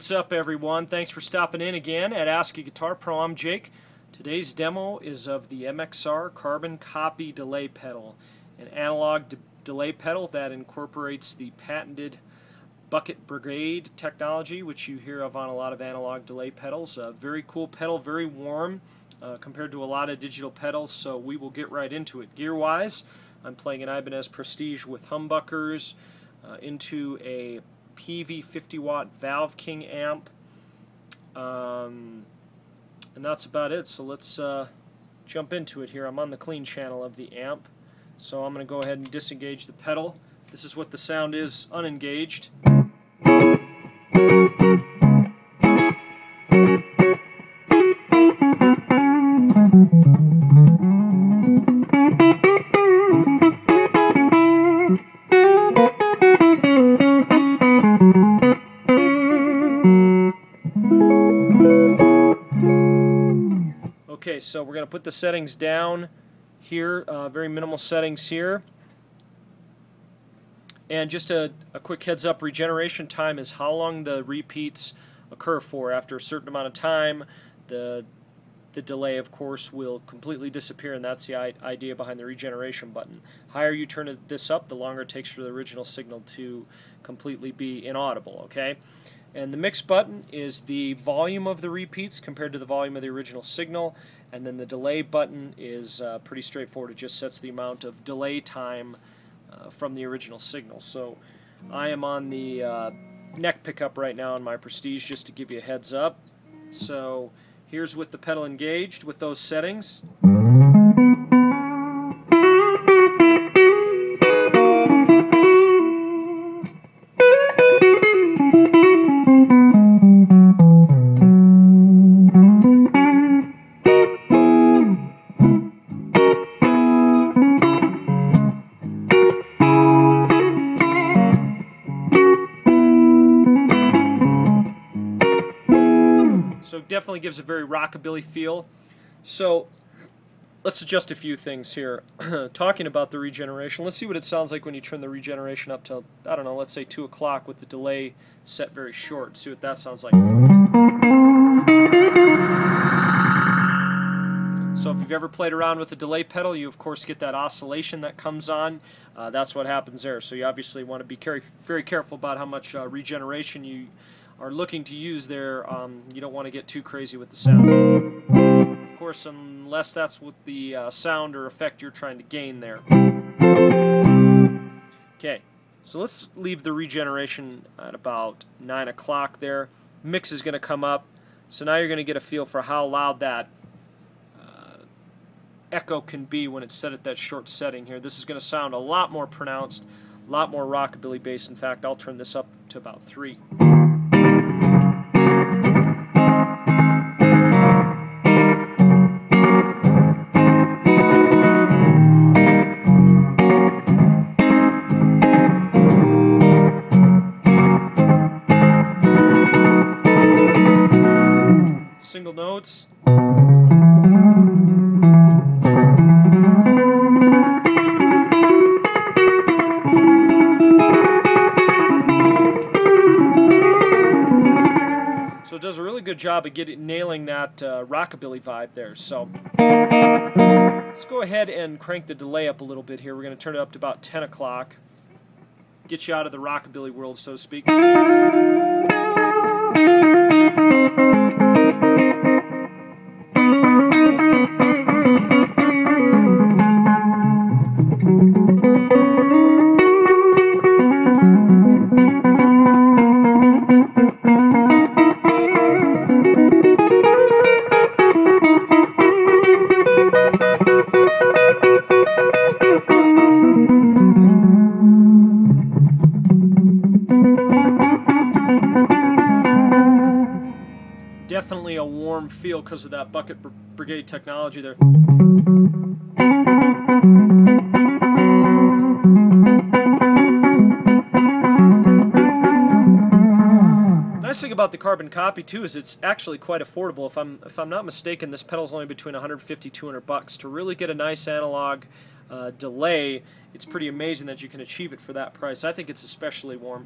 What's up, everyone? Thanks for stopping in again at Ask a Guitar Pro. I'm Jake. Today's demo is of the MXR carbon copy delay pedal, an analog delay pedal that incorporates the patented bucket brigade technology, which you hear of on a lot of analog delay pedals. A very cool pedal, very warm compared to a lot of digital pedals, so we will get right into it. Gear-wise, I'm playing an Ibanez Prestige with humbuckers into a PV 50-watt Valve King amp, and that's about it. So let's jump into it here. I'm on the clean channel of the amp, so I'm going to go ahead and disengage the pedal. This is what the sound is unengaged. Okay, so we're going to put the settings down here, very minimal settings here. And just a quick heads up, regeneration time is how long the repeats occur for. After a certain amount of time, the delay, of course, will completely disappear, and that's the idea behind the regeneration button. Higher you turn this up, the longer it takes for the original signal to completely be inaudible, okay? And the mix button is the volume of the repeats compared to the volume of the original signal, and then the delay button is pretty straightforward. It just sets the amount of delay time from the original signal. So I am on the neck pickup right now on my Prestige, just to give you a heads up. So here's with the pedal engaged with those settings. So definitely gives a very rockabilly feel. So let's adjust a few things here. Talking about the regeneration, let's see what it sounds like when you turn the regeneration up to, I don't know, let's say 2 o'clock with the delay set very short. See what that sounds like. So if you've ever played around with a delay pedal, you of course get that oscillation that comes on. That's what happens there. So you obviously want to be very careful about how much regeneration you are looking to use there. You don't want to get too crazy with the sound. Of course, unless that's what the sound or effect you're trying to gain there. Okay, so let's leave the regeneration at about 9 o'clock there. Mix is going to come up, so now you're going to get a feel for how loud that echo can be when it's set at that short setting here. This is going to sound a lot more pronounced, a lot more rockabilly bass. In fact, I'll turn this up to about 3. Single notes. So it does a really good job of nailing that rockabilly vibe there. So let's go ahead and crank the delay up a little bit here. We're going to turn it up to about 10 o'clock. Get you out of the rockabilly world, so to speak. Definitely a warm feel because of that bucket brigade technology there. Nice thing about the carbon copy too is it's actually quite affordable. If I'm not mistaken, this pedal's only between $150–200 to really get a nice analog delay. It's pretty amazing that you can achieve it for that price. I think it's especially warm.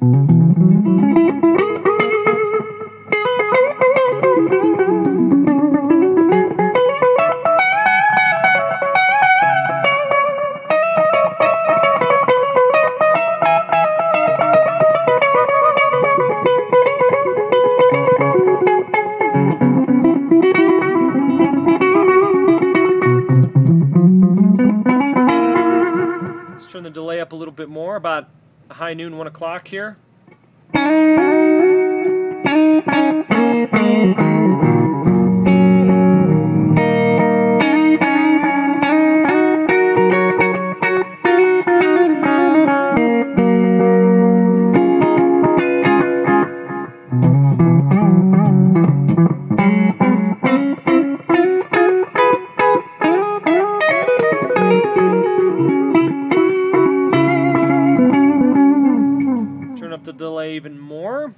more, about high noon, 1 o'clock here. Turn up the delay even more.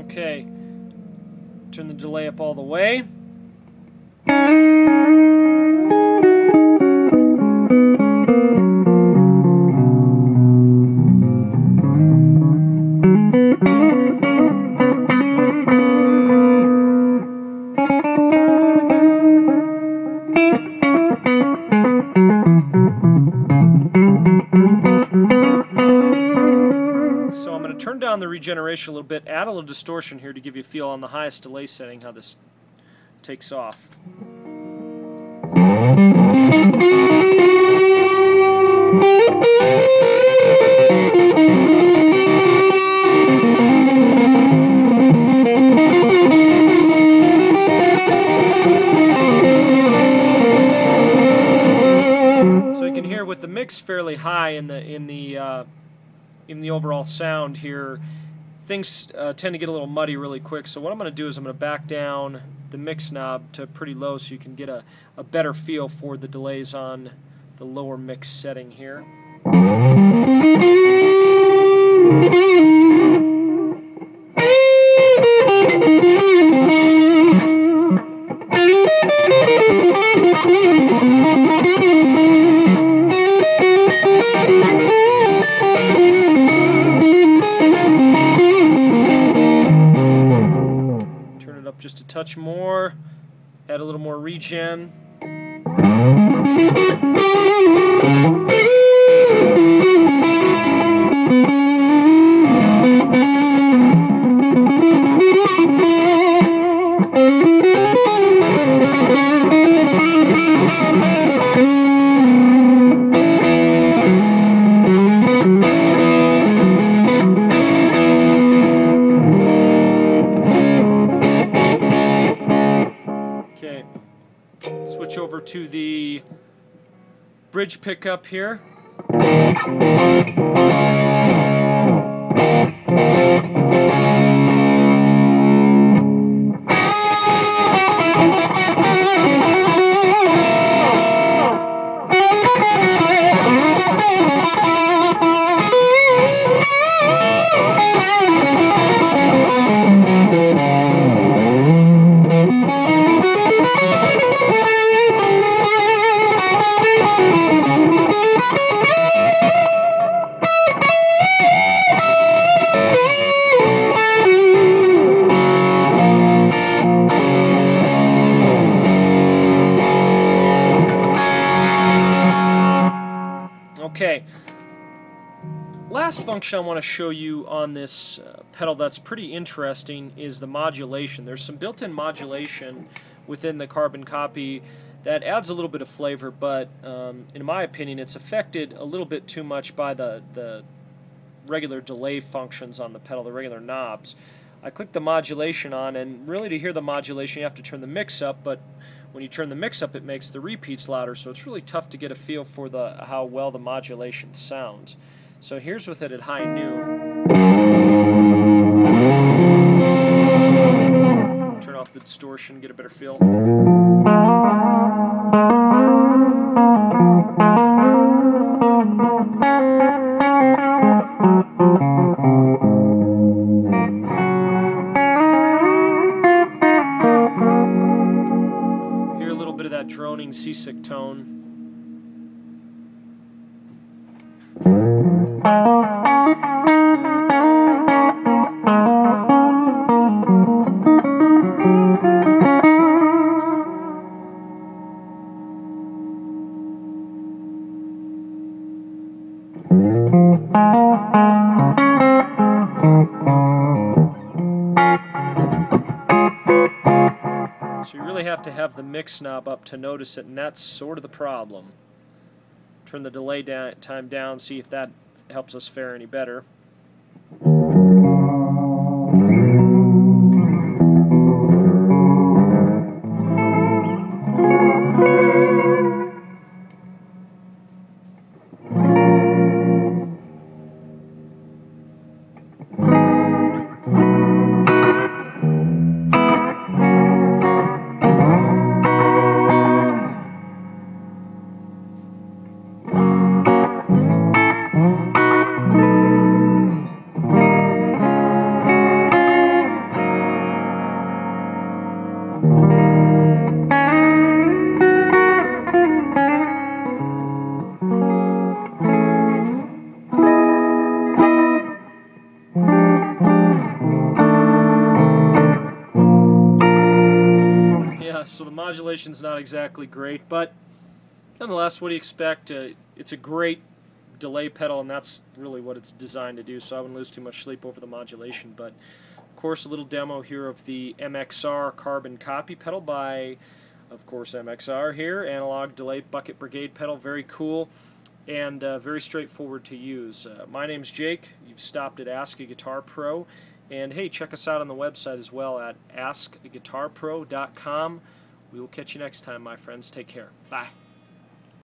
Okay, turn the delay up all the way. So I'm going to turn down the regeneration a little bit, add a little distortion here to give you a feel on the highest delay setting how this takes off. So you can hear with the mix fairly high in the overall sound here, things tend to get a little muddy really quick. So what I'm going to do is I'm going to back down the mix knob to pretty low so you can get a better feel for the delays on the lower mix setting here. Just a touch more, add a little more regen. Okay, switch over to the bridge pickup here. Okay, last function I want to show you on this pedal that's pretty interesting is the modulation. There's some built-in modulation within the carbon copy that adds a little bit of flavor, but in my opinion it's affected a little bit too much by the regular delay functions on the pedal, the regular knobs. I click the modulation on, and really to hear the modulation you have to turn the mix up, but when you turn the mix up it makes the repeats louder, so it's really tough to get a feel for how well the modulation sounds. So here's with it at high noon. Turn off the distortion, get a better feel. bit of that droning seasick tone. So you really have to have the mix knob up to notice it, and that's sort of the problem. Turn the delay time down, see if that helps us fare any better. So the modulation's not exactly great, but nonetheless, what do you expect? It's a great delay pedal, and that's really what it's designed to do, so I wouldn't lose too much sleep over the modulation. But of course, a little demo here of the MXR carbon copy pedal by, of course, MXR here. Analog delay bucket brigade pedal, very cool and very straightforward to use. My name's Jake. You've stopped at Ask a Guitar Pro, and hey, check us out on the website as well at askguitarpro.com. We will catch you next time, my friends. Take care. Bye.